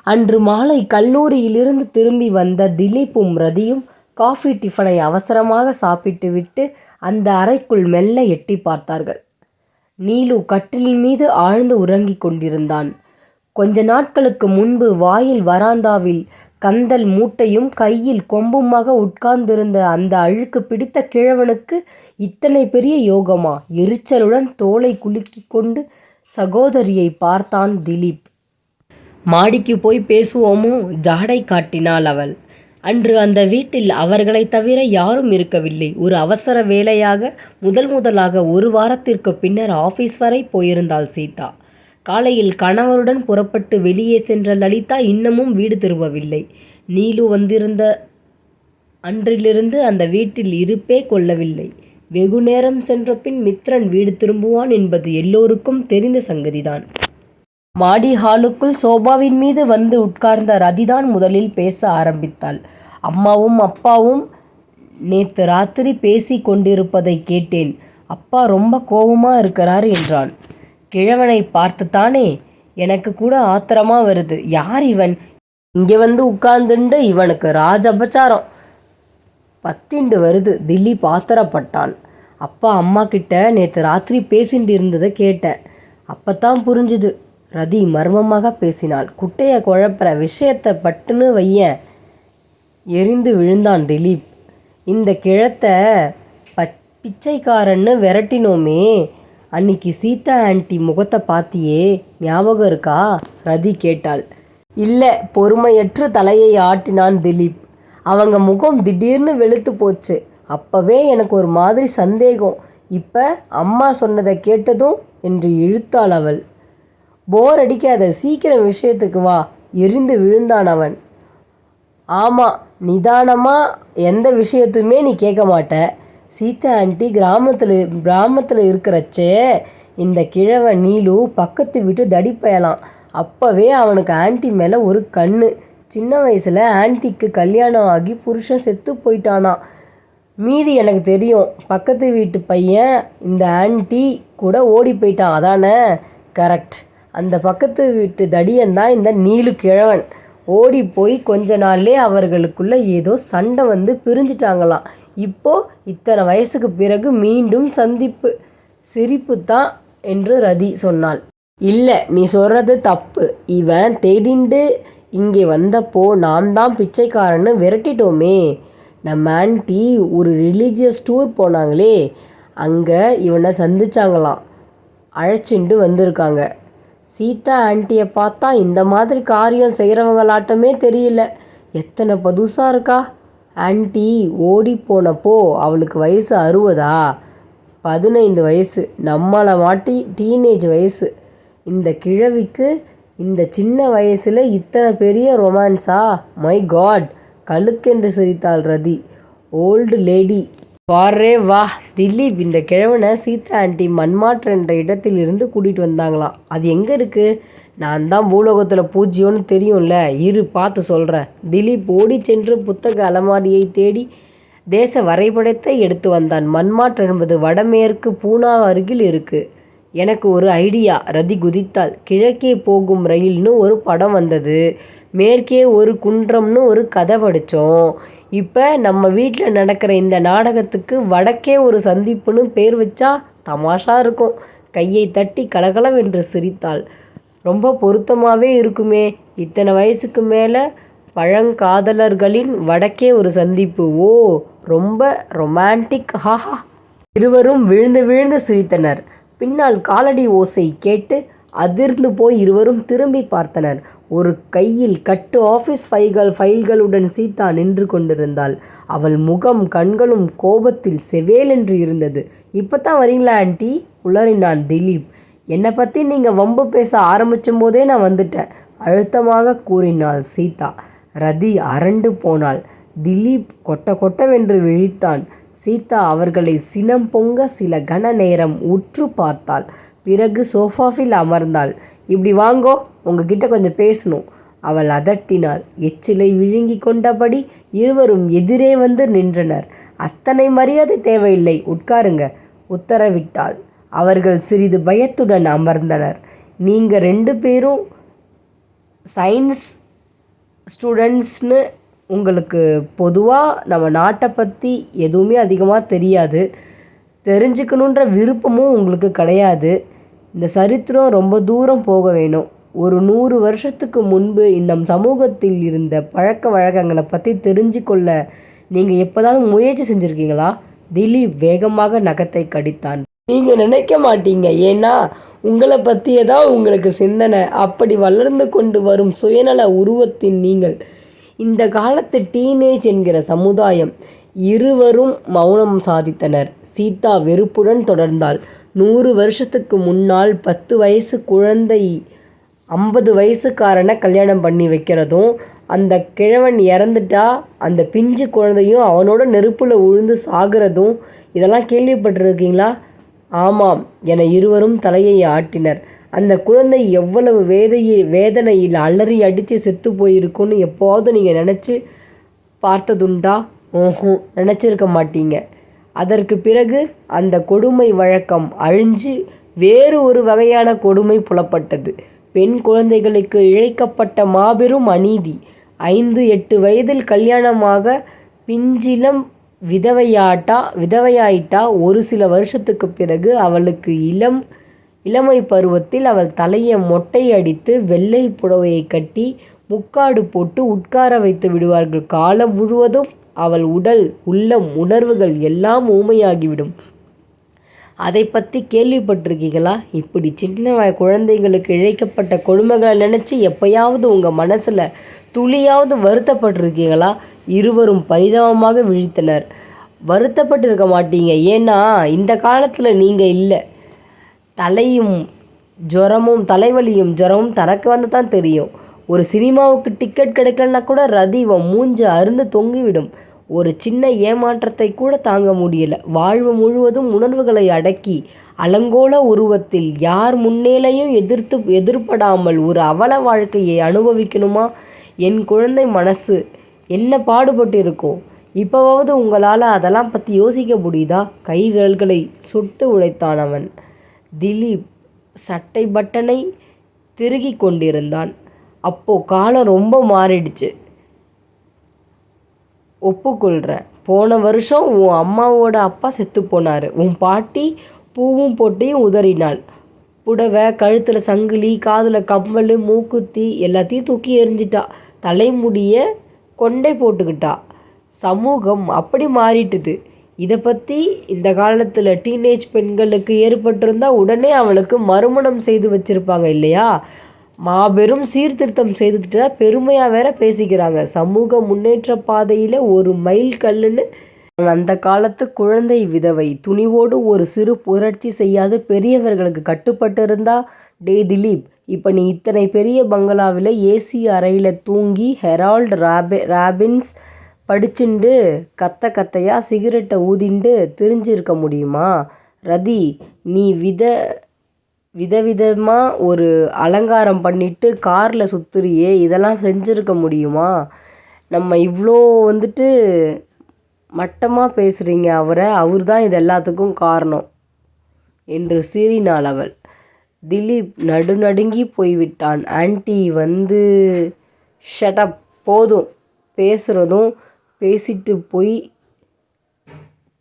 அன்று மாலை கல்லூரியிலிருந்து திரும்பி வந்த திலீப்பும் ரதியும் காஃபி டிஃபனை அவசரமாக சாப்பிட்டு விட்டு அந்த அறைக்குள் மெல்ல எட்டி பார்த்தார்கள். நீலு கட்டிலின் மீது ஆழ்ந்து உறங்கிக் கொண்டிருந்தான். கொஞ்ச நாட்களுக்கு முன்பு வாயில் வராந்தாவில் கந்தல் மூட்டையும் கையில் கொம்புமாக உட்கார்ந்திருந்த அந்த அழுக்கு பிடித்த கிழவனுக்கு இத்தனை பெரிய யோகமா? எரிச்சலுடன் தோலை குலுக்கிக் கொண்டு சகோதரியை பார்த்தான் திலீப். மாடிக்கு போய் பேசுவோமோ? ஜாடை காட்டினாள் அவள். அன்று அந்த வீட்டில் அவர்களைத் தவிர யாரும் இருக்கவில்லை. ஒரு அவசர வேலையாக முதலாக 1 வாரத்திற்கு பின்னர் ஆஃபீஸ் வரை போயிருந்தாள் சீதா. காலையில் கணவருடன் புறப்பட்டு வெளியே சென்ற லலிதா இன்னமும் வீடு திரும்பவில்லை. நீலு வந்திருந்த அன்றிலிருந்து அந்த வீட்டில் இருப்பே கொள்ளவில்லை. வெகு நேரம் சென்ற பின் மித்ரன் வீடு திரும்புவான் என்பது எல்லோருக்கும் தெரிந்த சங்கதிதான். மாடி ஹாலுக்குள் சோபாவின் மீது வந்து உட்கார்ந்த ரதிதான் முதலில் பேச ஆரம்பித்தாள். அம்மாவும் அப்பாவும் நேத்து ராத்திரி பேசி கொண்டிருப்பதை கேட்டேன். அப்பா ரொம்ப கோபமா இருக்கிறார் என்றான். கிழவனை பார்த்துத்தானே? எனக்கு கூட ஆத்திரமா வருது. யார் இவன்? இங்கே வந்து உட்கார்ந்துண்டு இவனுக்கு ராஜபச்சாரம் பத்திண்டு வருது. திலீப் ஆத்திரப்பட்டான். அப்பா அம்மா கிட்ட நேற்று ராத்திரி பேசிட்டு இருந்ததை கேட்டேன். அப்பத்தான் புரிஞ்சுது. ரதி மர்மமாக பேசினாள். குட்டையை குழப்புற விஷயத்தை பட்டுன்னு வையன். எரிந்து விழுந்தான் திலீப். இந்த கிழத்தை பிச்சைக்காரன்னு விரட்டினோமே, அன்னைக்கு சீதா ஆண்டி முகத்தை பார்த்தியே, ஞாபகம் இருக்கா? ரதி கேட்டாள். இல்லை. பொறுமையற்று தலையை ஆட்டினான் திலீப். அவங்க முகம் திடீர்னு வெளுத்து போச்சு. அப்பவே எனக்கு ஒரு மாதிரி சந்தேகம். இப்போ அம்மா சொன்னதை கேட்டதும் என்று இழுத்தாள் அவள். போர் அடிக்காத, சீக்கிரம் விஷயத்துக்கு வா. எரிந்து விழுந்தான் அவன். ஆமாம், நிதானமாக எந்த விஷயத்துமே நீ கேட்க மாட்ட. சீதா ஆண்டி கிராமத்தில் இருக்கிறச்சே இந்த கிழவன் நீலு பக்கத்து வீட்டு தடிப்பயலாம். அப்போவே அவனுக்கு ஆண்டி மேலே ஒரு கண்ணு. சின்ன வயசில் ஆண்டிக்கு கல்யாணம் ஆகி புருஷன் செத்து போயிட்டானா. மீதி எனக்கு தெரியும். பக்கத்து வீட்டு பையன் இந்த ஆண்டி கூட ஓடி போயிட்டான், அதானே? கரெக்ட். அந்த பக்கத்து வீட்டு தடியன்தான் இந்த நீலு கிழவன். ஓடி போய் கொஞ்ச நாள்லே அவர்களுக்குள்ள ஏதோ சண்டை வந்து பிரிஞ்சிட்டாங்களாம். இப்போது இத்தனை வயசுக்கு பிறகு மீண்டும் சந்திப்பு. சிரிப்பு தான் என்று ரதி சொன்னாள். இல்லை, நீ சொல்கிறது தப்பு. இவன் தேடிண்டு இங்கே வந்தப்போ நாம் தான் பிச்சைக்காரன்னு விரட்டிட்டோமே. நம்ம ஆண்டி ஒரு ரிலீஜியஸ் டூர் போனாங்களே, அங்கே இவனை சந்திச்சாங்களாம். அழைச்சிண்டு வந்திருக்காங்க. சீதா ஆண்டியை பார்த்தா இந்த மாதிரி காரியம் செய்கிறவங்களாட்டமே தெரியல. எத்தனை புதுசாக இருக்கா. ஆண்டி ஓடி போனப்போ அவளுக்கு வயசு 60, 15 வயசு. நம்மளை மாட்டி டீனேஜ் வயசு. இந்த கிழவிக்கு இந்த சின்ன வயசில் இத்தனை பெரிய ரொமான்ஸா? My God! கழுக்கென்று சிரித்தாள் ரதி. ஓல்டு லேடி பாரே வா. திலீப், இந்த கிழவனை சீதா ஆண்டி மன்மாற்று என்ற இடத்தில் இருந்து கூட்டிகிட்டு வந்தாங்களாம். அது எங்கே இருக்குது? நான் தான் பூலோகத்தில் பூஜ்யோன்னு தெரியும்ல. இரு, பார்த்து சொல்கிறேன். திலீப் ஓடி சென்று புத்தக அலமாரியை தேடி தேச வரைபடத்தை எடுத்து வந்தான். மன்மாற்று என்பது வடமேற்கு பூனா அருகில் இருக்குது. எனக்கு ஒரு ஐடியா. ரதி குதித்தாள். கிழக்கே போகும் ரயில்னு ஒரு படம் வந்தது. மேற்கே ஒரு குன்றம்னு ஒரு கதை படித்தோம். இப்போ நம்ம வீட்டில் நடக்கிற இந்த நாடகத்துக்கு வடக்கே ஒரு சந்திப்புன்னு பேர் வச்சா தமாஷா இருக்கும். கையை தட்டி கலகலவென்று சிரித்தாள். ரொம்ப பொருத்தமாகவே இருக்குமே. இத்தனை வயசுக்கு மேலே பழங்காதலர்களின் வடக்கே ஒரு சந்திப்பு. ஓ, ரொம்ப ரொமான்டிக். ஹாஹா. இருவரும் விழுந்து விழுந்து சிரித்தனர். பின்னால் காலடி ஓசை கேட்டு அதிர்ந்து போய் இருவரும் திரும்பி பார்த்தனர். ஒரு கையில் கட்டு ஆஃபீஸ் ஃபைல்களுடன் சீதா நின்று கொண்டிருந்தாள். அவள் முகம் கண்களும் கோபத்தில் செவேலென்று இருந்தது. இப்போ தான் வரீங்களா ஆண்டி? உளறினான் திலீப். என்னை பற்றி நீங்கள் வம்பு பேச ஆரம்பிச்சும் போதே நான் வந்துட்டேன், அழுத்தமாக கூறினாள் சீதா. ரதி அரண்டு போனாள். திலீப் கொட்டவென்று விழித்தான். சீதா அவர்களை சினம் பொங்க சில கண நேரம் உற்று பார்த்தாள். பிறகு சோஃபாவில் அமர்ந்தாள். இப்படி வாங்கோ, உங்ககிட்ட கொஞ்சம் பேசணும். அவள் அதட்டினாள். எச்சிலை விழுங்கி கொண்டபடி இருவரும் எதிரே வந்து நின்றனர். அத்தனை மரியாதை தேவையில்லை, உட்காருங்க, உத்தரவிட்டாள். அவர்கள் சிறிது பயத்துடன் அமர்ந்தனர். நீங்கள் 2 பேரும் சயின்ஸ் ஸ்டூடெண்ட்ஸ்னு உங்களுக்கு பொதுவாக நம்ம நாட்டை பற்றி எதுவுமே அதிகமாக தெரியாது, தெரிஞ்சுக்கணுன்ற விருப்பமும் உங்களுக்கு கிடையாது. இந்த சரித்திரம் ரொம்ப தூரம் போக வேணும். ஒரு 100 வருஷத்துக்கு முன்பு இந்த சமூகத்தில் இருந்த பழக்க வழக்கங்களை பற்றி தெரிஞ்சு கொள்ள நீங்கள் எப்போதாவது முயற்சி செஞ்சுருக்கீங்களா? திலீப் வேகமாக நகத்தை கடித்தான். நீங்கள் நினைக்க மாட்டீங்க, ஏன்னா உங்களை பற்றியே தான் உங்களுக்கு சிந்தனை. அப்படி வளர்ந்து கொண்டு வரும் சுயநல உருவத்தின் நீங்கள். இந்த காலத்து டீனேஜ் என்கிற சமுதாயம். இருவரும் மௌனம் சாதித்தனர். சீதா வெறுப்புடன் தொடர்ந்தாள். 100 வருஷத்துக்கு முன்னால் 10 வயசு குழந்தை 50 வயசுக்காரனை கல்யாணம் பண்ணி வைக்கிறதும், அந்த கிழவன் இறந்துட்டா அந்த பிஞ்சு குழந்தையும் அவனோட நெருப்பில் உழுந்து சாகிறதும், இதெல்லாம் கேள்விப்பட்டிருக்கீங்களா? ஆமாம் என இருவரும் தலையை ஆட்டினர். அந்த குழந்தை எவ்வளவு வேதனையில் அலறி அடித்து செத்து போயிருக்குன்னு எப்போது நீங்கள் நினச்சி பார்த்ததுண்டா? நினச்சிருக்க மாட்டீங்க. அதற்கு பிறகு அந்த கொடுமை வழக்கம் அழிஞ்சு வேறு ஒரு வகையான கொடுமை புலப்பட்டது. பெண் குழந்தைகளுக்கு இழைக்கப்பட்ட மாபெரும் அநீதி. 5-8 வயதில் கல்யாணமாக பிஞ்சிலம் விதவையாயிட்டா ஒரு சில வருஷத்துக்கு பிறகு அவளுக்கு இளமை பருவத்தில் அவள் தலையை மொட்டை அடித்து வெள்ளை புடவையை கட்டி முக்காடு போட்டு உட்கார வைத்து விடுவார்கள். காலம் முழுவதும் அவள் உடல், உள்ளம், உணர்வுகள் எல்லாம் ஊமையாகிவிடும். அதை பற்றி கேள்விப்பட்டிருக்கீங்களா? இப்படி சின்ன குழந்தைங்களுக்கு இழைக்கப்பட்ட கொடுமைகளை நினச்சி எப்பயாவது உங்கள் மனசில் துளியாவது வருத்தப்பட்டிருக்கீங்களா? இருவரும் பரிதாபமாக விழித்தனர். வருத்தப்பட்டிருக்க மாட்டீங்க, ஏன்னா இந்த காலத்தில் நீங்கள் இல்லை. தலைவலியும் ஜுரமும் தனக்கு வந்து தான் தெரியும். ஒரு சினிமாவுக்கு டிக்கெட் கிடைக்கலன்னா கூட ரதி மூஞ்ச அருந்து தொங்கிவிடும். ஒரு சின்ன ஏமாற்றத்தை கூட தாங்க முடியல. வாழ்வு முழுவதும் உணர்வுகளை அடக்கி அலங்கோல உருவத்தில் யார் முன்னேலையும் எதிர்படாமல் ஒரு அவல வாழ்க்கையை அனுபவிக்கணுமா? என் குழந்தை மனசு என்ன பாடுபட்டு இருக்கோ? இப்போவாவது உங்களால் அதெல்லாம் பற்றி யோசிக்க முடியுதா? கை விரல்களை சுட்டு உழைத்தான் அவன். திலீப் சட்டை பட்டனை திருகி கொண்டிருந்தான். அப்போ காலம் ரொம்ப மாறிடுச்சு, ஒப்புக்கொள்கிறேன். போன வருஷம் உன் அம்மாவோட அப்பா செத்து போனார். உன் பாட்டி பூவும் பொட்டையும் உதறினாள். புடவை, கழுத்தில் சங்கிலி, காதில் கம்மல், மூக்குத்தி எல்லாத்தையும் தூக்கி எறிஞ்சிட்டா. தலைமுடியை கொண்டை போட்டுக்கிட்டா. சமூகம் அப்படி மாறிட்டுது. இதை பற்றி இந்த காலத்தில் டீனேஜ் பெண்களுக்கு ஏற்பட்டிருந்தால் உடனே அவளுக்கு மறுமணம் செய்து வச்சுருப்பாங்க இல்லையா? மாபெரும் சீர்திருத்தம் செய்துட்டு பெருமையாக வேற பேசிக்கிறாங்க. சமூக முன்னேற்ற பாதையில் ஒரு மைல் கல்லுன்னு. அந்த காலத்து குழந்தை விதவை துணிவோடு ஒரு சிறு புரட்சி செய்யாது பெரியவர்களுக்கு கட்டுப்பட்டு இருந்தா? டே திலீப், இப்போ நீ இத்தனை பெரிய பங்களாவில் ஏசி அறையில் தூங்கி ஹெரால்டு ராபின்ஸ் படிச்சுண்டு கத்தையாக சிகரெட்டை ஊதிண்டு திரிஞ்சிருக்க முடியுமா? ரதி, நீ விதவிதமாக ஒரு அலங்காரம் பண்ணிட்டு காரில் சுற்றுறியே, இதெல்லாம் செஞ்சுருக்க முடியுமா? நம்ம இவ்வளோ மட்டமாக பேசுகிறீங்க அவர் தான் இது எல்லாத்துக்கும் காரணம் என்று சீறினாள் அவள். திலீப் நடுநடுங்கி போய்விட்டான். ஆன்ட்டி ஷட்டப், போதும், பேசுகிறதும் பேசிட்டு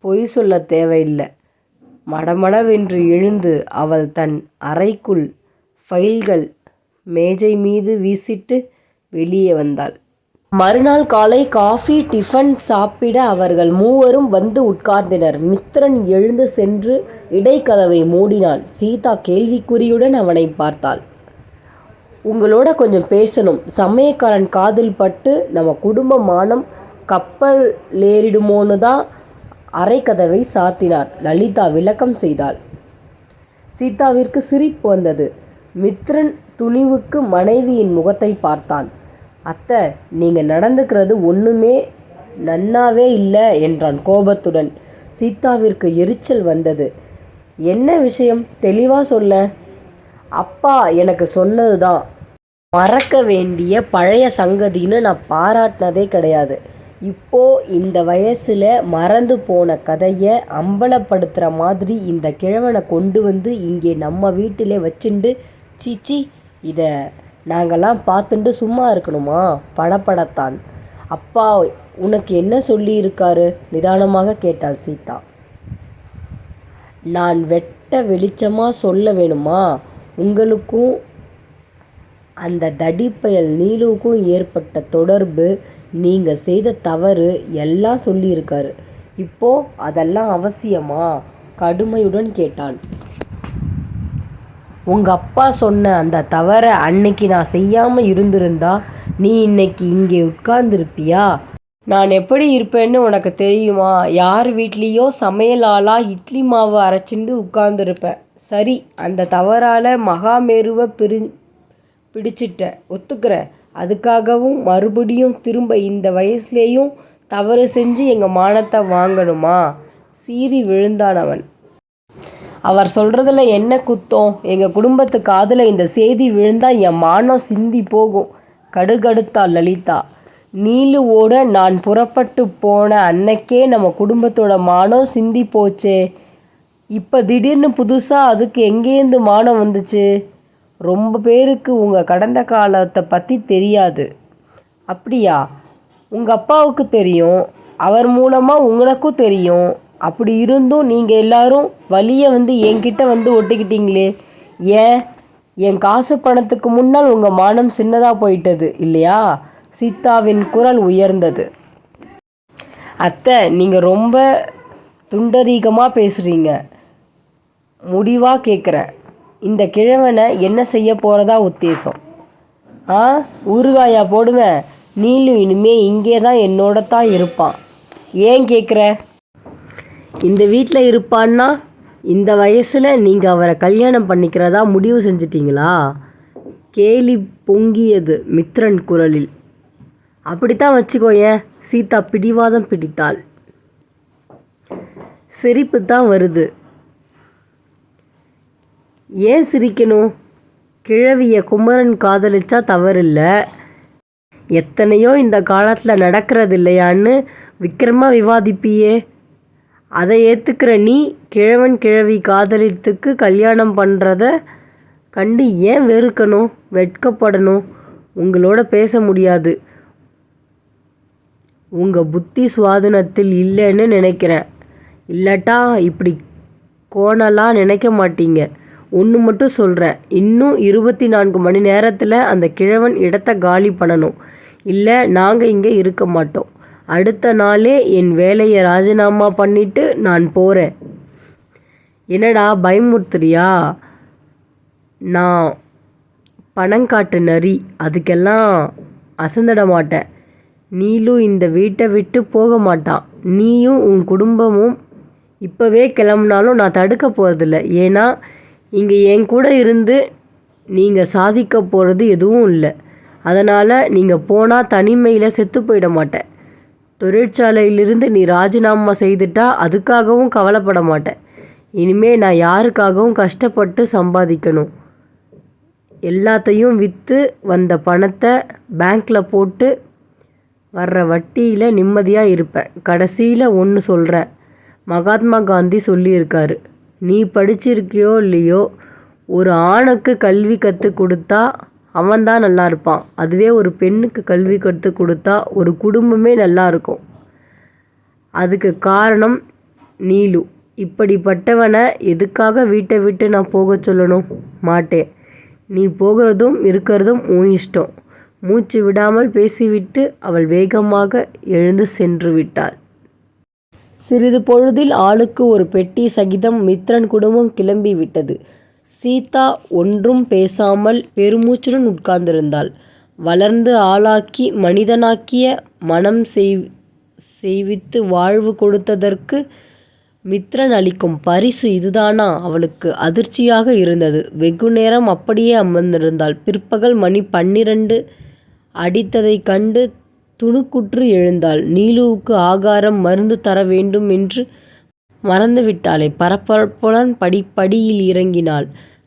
பொய் சொல்ல தேவையில்லை. மடமடவென்று எழுந்து அவள் தன் அறைக்குள் ஃபைல்கள் மேஜை மீது வீசிட்டு வெளியே வந்தாள். மறுநாள் காலை காஃபி டிஃபன் சாப்பிட அவர்கள் மூவரும் வந்து உட்கார்ந்தனர். மித்ரன் எழுந்து சென்று இடைக்கதவை மூடினான். சீதா கேள்விக்குறியுடன் அவனை பார்த்தாள். உங்களோட கொஞ்சம் பேசணும். சமயக்காரன் காதில் பட்டு நம்ம குடும்ப மானம் கப்பலேறிடுமோன்னு தான் அரைக்கதவை சாத்தினார். லலிதா விளக்கம் செய்தாள். சீதாவிற்கு சிரிப்பு வந்தது. மித்ரன் துணிவுக்கு மனைவியின் முகத்தை பார்த்தான். அத்தை, நீங்கள் நடந்துக்கிறது ஒன்றுமே நன்னாவே இல்லை என்றான் கோபத்துடன். சீதாவிற்கு எரிச்சல் வந்தது. என்ன விஷயம், தெளிவாக சொல்ல. அப்பா எனக்கு சொன்னது தான். மறக்க வேண்டிய பழைய சங்கதின்னு நான் பாராட்டினதே கிடையாது. இப்போது இந்த வயசில் மறந்து போன கதையை அம்பலப்படுத்துகிற மாதிரி இந்த கிழவனை கொண்டு வந்து இங்கே நம்ம வீட்டிலே வச்சுண்டு, சீச்சி, இதை நாங்கள்லாம் பார்த்துட்டு சும்மா இருக்கணுமா? படபடத்தான். அப்பா உனக்கு என்ன சொல்லி இருக்காரு? நிதானமாக கேட்டாள் சீதா. நான் வெட்ட வெளிச்சமாக சொல்ல வேணுமா? உங்களுக்கும் அந்த தடிப்பயல் நீலுவுக்கும் ஏற்பட்ட தொடர்பு, நீங்கள் செய்த தவறு எல்லாம் சொல்லியிருக்காரு. இப்போ அதெல்லாம் அவசியமா? கடுமையுடன் கேட்டான். உங்கள் அப்பா சொன்ன அந்த தவறை அன்னைக்கு நான் செய்யாமல் இருந்திருந்தா நீ இன்னைக்கு இங்கே உட்கார்ந்துருப்பியா? நான் எப்படி இருப்பேன்னு உனக்கு தெரியுமா? யார் வீட்லேயோ சமையல் ஆளாக இட்லி மாவு அரைச்சிட்டு உட்கார்ந்துருப்பேன். சரி, அந்த தவறால் மகாமேருவை பிடிச்சிட்டேன், ஒத்துக்கிறேன். அதுக்காகவும் மறுபடியும் திரும்ப இந்த வயசுலேயும் தவறு செஞ்சு எங்கள் மானத்தை வாங்கணுமா? சீறி விழுந்தான் அவன். அவர் சொல்கிறதுல என்ன குத்தம்? எங்கள் குடும்பத்து காதில் இந்த செய்தி விழுந்தால் என் மானம் சிந்தி போகும், கடுகடுத்தாள் லலிதா. நீலுவோட நான் புறப்பட்டு போன அன்னைக்கே நம்ம குடும்பத்தோட மானம் சிந்தி போச்சே. இப்போ திடீர்னு புதுசாக அதுக்கு எங்கேருந்து மானம் வந்துச்சு? ரொம்ப பேருக்கு உங்கள் கடந்த காலத்தை பற்றி தெரியாது. அப்படியா? உங்கள் அப்பாவுக்கு தெரியும், அவர் மூலமாக உங்களுக்கும் தெரியும். அப்படி இருந்தும் நீங்கள் எல்லாரும் வழியை என்கிட்ட ஒட்டிக்கிட்டீங்களே. ஏன்? என் காசு பணத்துக்கு முன்னால் உங்கள் மானம் சின்னதாக போயிட்டது இல்லையா? சீதாவின் குரல் உயர்ந்தது. அத்தை, நீங்கள் ரொம்ப துண்டரீகமாக பேசுகிறீங்க. முடிவாக கேட்குறேன், இந்த கிழவனை என்ன செய்ய போகிறதா உத்தேசம்? ஊறுகாயா போடுவேன். நீலு இனிமே இங்கே தான் என்னோட தான் இருப்பான். ஏன் கேட்குற? இந்த வீட்டில் இருப்பான்னா இந்த வயசில் நீங்கள் அவரை கல்யாணம் பண்ணிக்கிறதா முடிவு செஞ்சிட்டிங்களா? கேலி பொங்கியது மித்ரன் குரலில். அப்படித்தான் வச்சுக்கோயேன். சீதா பிடிவாதம் பிடித்தாள். சிரிப்பு தான் வருது. ஏன் சிரிக்கணும்? கிழவிய குமரன் காதலிச்சா தவறில்லை. எத்தனையோ இந்த காலத்தில் நடக்கிறது இல்லையான்னு விக்ரமாக விவாதிப்பியே. அதை ஏற்றுக்கிற நீ கிழவன் கிழவி காதலித்துக்கு கல்யாணம் பண்ணுறத கண்டு ஏன் வெறுக்கணும், வெட்கப்படணும்? உங்களோட பேச முடியாது. உங்கள் புத்தி சுவாதீனத்தில் இல்லைன்னு நினைக்கிறேன். இல்லாட்டா இப்படி கோணலாக நினைக்க மாட்டீங்க. ஒன்று மட்டும் சொல்கிறேன், இன்னும் 24 மணி நேரத்தில் அந்த கிழவன் இடத்தை காலி பண்ணணும். இல்லை நாங்கள் இங்கே இருக்க மாட்டோம். அடுத்த நாளே என் வேலையை ராஜினாமா பண்ணிவிட்டு நான் போகிறேன். என்னடா பயமுறுத்துறியா? நான் பணங்காட்டு நரி, அதுக்கெல்லாம் அசந்திட மாட்டேன். நீலு இந்த வீட்டை விட்டு போக மாட்டான். நீயும் உன் குடும்பமும் இப்போவே கிளம்புனாலும் நான் தடுக்க போகிறதில்ல. ஏன்னா இங்கே என் கூட இருந்து நீங்கள் சாதிக்க போகிறது எதுவும் இல்லை. அதனால் நீங்கள் போனால் தனிமையில் செத்து போயிட மாட்டேன். தொழிற்சாலையிலிருந்து நீ ராஜினாமா செய்துட்டா அதுக்காகவும் கவலைப்பட மாட்டேன். இனிமேல் நான் யாருக்காகவும் கஷ்டப்பட்டு சம்பாதிக்கணும். எல்லாத்தையும் விற்று வந்த பணத்தை பேங்க்கில் போட்டு வர்ற வட்டியில் நிம்மதியாக இருப்பேன். கடைசியில் ஒன்று சொல்கிறேன், மகாத்மா காந்தி சொல்லியிருக்காரு, நீ படிச்சிருக்கியோ இல்லையோ, ஒரு ஆணுக்கு கல்வி கற்றுக் கொடுத்தா அவன்தான் நல்லா இருப்பான். அதுவே ஒரு பெண்ணுக்கு கல்வி கற்றுக் கொடுத்தா ஒரு குடும்பமே நல்லா இருக்கும். அதுக்கு காரணம் நீலு. இப்படிப்பட்டவனை எதுக்காக வீட்டை விட்டு நான் போக சொல்லணும்? மாட்டேன். நீ போகிறதும் இருக்கிறதும் உன் இஷ்டம். மூச்சு விடாமல் பேசிவிட்டு அவள் வேகமாக எழுந்து சென்று விட்டாள். சிறிது பொழுதில் ஆளுக்கு ஒரு பெட்டி சகிதம் மித்ரன் குடும்பம் கிளம்பி விட்டது. சீதா ஒன்றும் பேசாமல் பெருமூச்சுடன் உட்கார்ந்திருந்தாள். வளர்ந்து ஆளாக்கி மனிதனாக்கிய மனம் செய்வித்து வாழ்வு கொடுத்ததற்கு மித்ரன் அளிக்கும் பரிசு இதுதானா? அவளுக்கு அதிர்ச்சியாக இருந்தது. வெகு நேரம் அப்படியே அமர்ந்திருந்தாள். பிற்பகல் மணி 12 அடித்ததைக் கண்டு துணுக்குற்று எழுந்தாள். நீலுவுக்கு ஆகாரம் மருந்து தர வேண்டும் என்று மறந்துவிட்டாளே. பரபரப்புடன் படியில் இறங்கினாள்.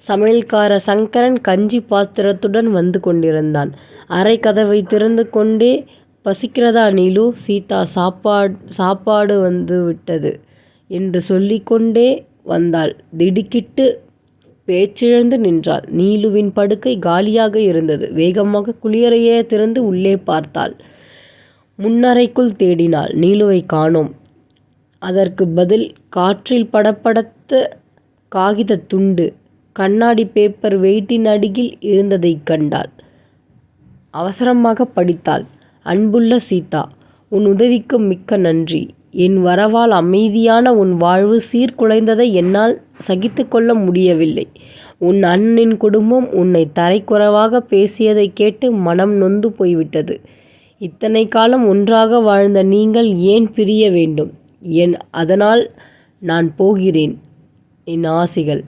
சமையல்கார சங்கரன் கஞ்சி பாத்திரத்துடன் வந்து கொண்டிருந்தான். அறை கதவை திறந்து கொண்டே, பசிக்கிறதா நீலு? சீதா சாப்பாடு வந்து விட்டது என்று சொல்லிக்கொண்டே வந்தாள். திடுக்கிட்டு பேச்சிழந்து நின்றாள். நீலுவின் படுக்கை காலியாக இருந்தது. வேகமாக குளியலையே திறந்து உள்ளே பார்த்தாள். முன்னறைக்குள் தேடினாள். நீலுவை காணோம். அதற்கு பதில் காற்றில் படபடத்த காகித துண்டு கண்ணாடி பேப்பர் வெயிட்டின் அடியில் இருந்ததைக் கண்டாள். அவசரமாக படித்தாள். அன்புள்ள சீதா, உன் உதவிக்கு மிக்க நன்றி. என் வரவால் அமைதியான உன் வாழ்வு சீர்குலைந்ததை என்னால் சகித்து கொள்ள முடியவில்லை. உன் அண்ணனின் குடும்பம் உன்னை தரைக்குறைவாக பேசியதை கேட்டு மனம் நொந்து போய்விட்டது. இத்தனை காலம் ஒன்றாக வாழ்ந்த நீங்கள் ஏன் பிரிய வேண்டும்? அதனால் நான் போகிறேன். என் ஆசிகள்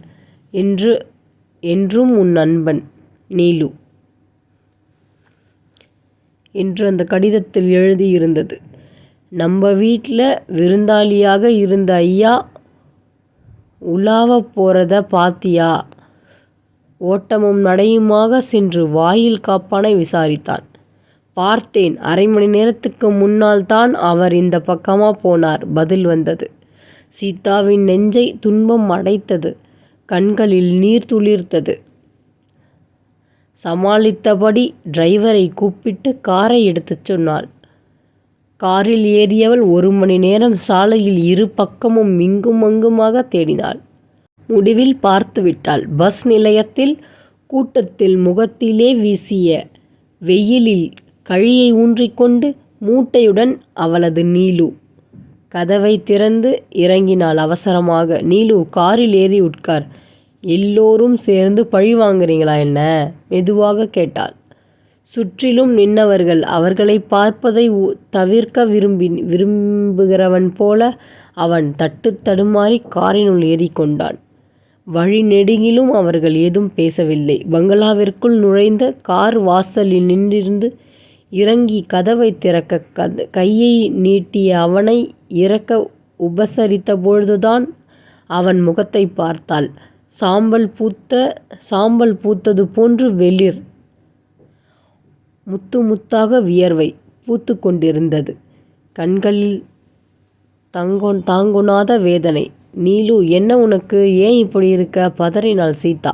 என்றும் உன் நண்பன் நீலு என்று அந்த கடிதத்தில் எழுதியிருந்தது. நம்ம வீட்டில் விருந்தாளியாக இருந்த ஐயா உலாவ போகிறத பாத்தியா? ஓட்டமும் நடையுமாக சென்று வாயில் காப்பானை விசாரித்தான். பார்த்தேன். அரை மணி நேரத்துக்கு முன்னால் தான் அவர் இந்த பக்கமாக போனார். பதில் வந்தது. சீதாவின் நெஞ்சை துன்பம் அடைத்தது. கண்களில் நீர் துளிர்த்தது. சமாளித்தபடி டிரைவரை கூப்பிட்டு காரை எடுத்துச் சொன்னாள். காரில் ஏறியவள் 1 மணி நேரம் சாலையில் இரு பக்கமும் இங்கும் அங்குமாக தேடினாள். முடிவில் பார்த்துவிட்டாள். பஸ் நிலையத்தில் கூட்டத்தில் முகத்திலே வீசிய வெயிலில் கழியை ஊன்றிக்கொண்டு மூட்டையுடன் அவளது நீலு. கதவை திறந்து இறங்கினாள் அவசரமாக. நீலு, காரில் ஏறி உட்கார். எல்லோரும் சேர்ந்து பழி வாங்குறீங்களா என்ன? மெதுவாக கேட்டாள். சுற்றிலும் நின்னவர்கள் அவர்களை பார்ப்பதை தவிர்க்க விரும்புகிறவன் போல அவன் தடுமாறி காரினுள் ஏறிக்கொண்டான். வழி நெடுகிலும் அவர்கள் ஏதும் பேசவில்லை. பங்களாவிற்குள் நுழைந்த கார் வாசலில் நின்றிருந்து இறங்கி கதவை திறக்க கையை நீட்டிய அவனை இறக்க உபசரித்த பொழுதுதான் அவன் முகத்தை பார்த்தாள். சாம்பல் பூத்தது போன்று வெளிர். முத்து முத்தாக வியர்வை பூத்து கொண்டிருந்தது. கண்களில் தாங்குணாத வேதனை. நீலு, என்ன உனக்கு? ஏன் இப்படி இருக்க? பதறினாள் சீதா.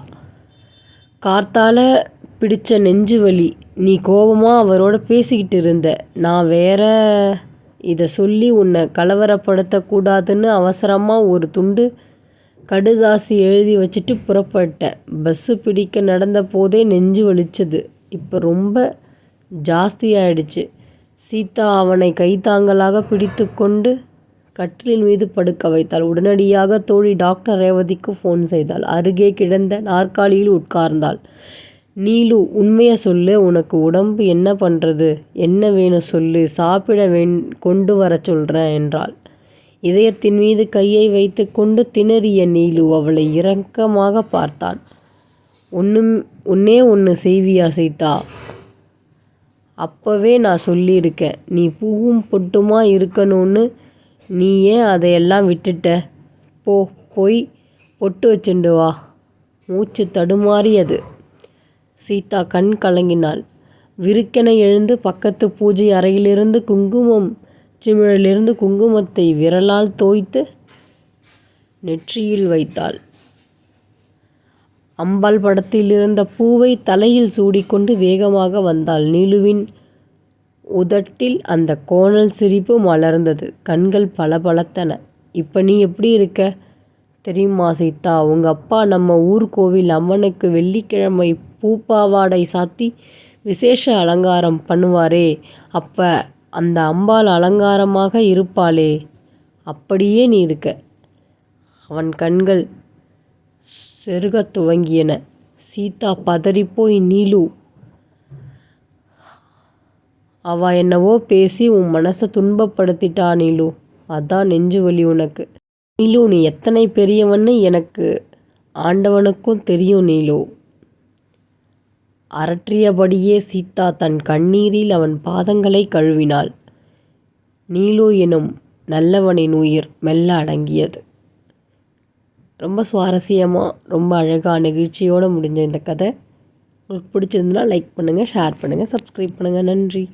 கார்த்தால பிடிச்ச நெஞ்சு வலி. நீ கோபமாக அவரோட பேசிக்கிட்டு இருந்த. நான் வேற இதை சொல்லி உன்னை கலவரப்படுத்தக்கூடாதுன்னு அவசரமாக ஒரு துண்டு கடுதாசி எழுதி வச்சுட்டு புறப்பட்டேன். பஸ்ஸு பிடிக்க நடந்த போதே நெஞ்சு வலிச்சது. இப்போ ரொம்ப ஜாஸ்தியாயிடுச்சு. சீதா அவனை கைத்தாங்கலாக பிடித்து கொண்டு கட்டிலின் மீது படுக்க வைத்தாள். உடனடியாக தோழி டாக்டர் ரேவதிக்கு ஃபோன் செய்தாள். அருகே கிடந்த நாற்காலியில் உட்கார்ந்தாள். நீலு, உண்மையை சொல்லு. உனக்கு உடம்பு என்ன பண்ணுறது? என்ன வேணும் சொல்லு. சாப்பிட கொண்டு வர சொல்கிறேன் என்றாள். இதயத்தின் மீது கையை வைத்து கொண்டு திணறிய நீலு அவளை இரக்கமாக பார்த்தான். ஒன்று செய்வியா சீதா? அப்போவே நான் சொல்லியிருக்கேன், நீ பூவும் பொட்டுமா இருக்கணும்னு. நீ ஏன் அதையெல்லாம் விட்டுட்ட? போய் பொட்டு வச்சுண்டு வா. மூச்சு தடுமாறியது. சீதா கண் கலங்கினாள். விருக்கென எழுந்து பக்கத்து பூஜை அறையிலிருந்து சிமிழிலிருந்து குங்குமத்தை விரலால் தோய்த்து நெற்றியில் வைத்தாள். அம்பாள் படத்தில் இருந்த பூவை தலையில் சூடிக்கொண்டு வேகமாக வந்தாள். நீலுவின் உதட்டில் அந்த கோணல் சிரிப்பு மலர்ந்தது. கண்கள் பளபளத்தன. இப்போ நீ எப்படி இருக்க தெரியுமா சீதா? உங்கள் அப்பா நம்ம ஊர் கோவில் அம்மனுக்கு வெள்ளிக்கிழமை பூப்பாவாடை சாத்தி விசேஷ அலங்காரம் பண்ணுவாரே, அப்போ அந்த அம்பாள் அலங்காரமாக இருப்பாளே, அப்படியே நீ இருக்க. அவன் கண்கள் செருகத் துவங்கியன. சீதா பதறிப்போய், நீலு, அவ என்னவோ பேசி உன் மனசை துன்பப்படுத்திட்டா நீலு. அதான் நெஞ்சு வலி உனக்கு. நீலு, நீ எத்தனை பெரியவன்னு எனக்கு ஆண்டவனுக்கும் தெரியும் நீலு. அரற்றியபடியே சீதா தன் கண்ணீரில் அவன் பாதங்களை கழுவினாள். நீலு எனும் நல்லவனின் உயிர் மெல்ல அடங்கியது. ரொம்ப சுவாரஸ்யமாக, ரொம்ப அழகாக நிகழ்ச்சியோடு முடிஞ்ச இந்த கதை உங்களுக்கு பிடிச்சிருந்துன்னா லைக் பண்ணுங்கள், ஷேர் பண்ணுங்கள், சப்ஸ்கிரைப் பண்ணுங்கள். நன்றி.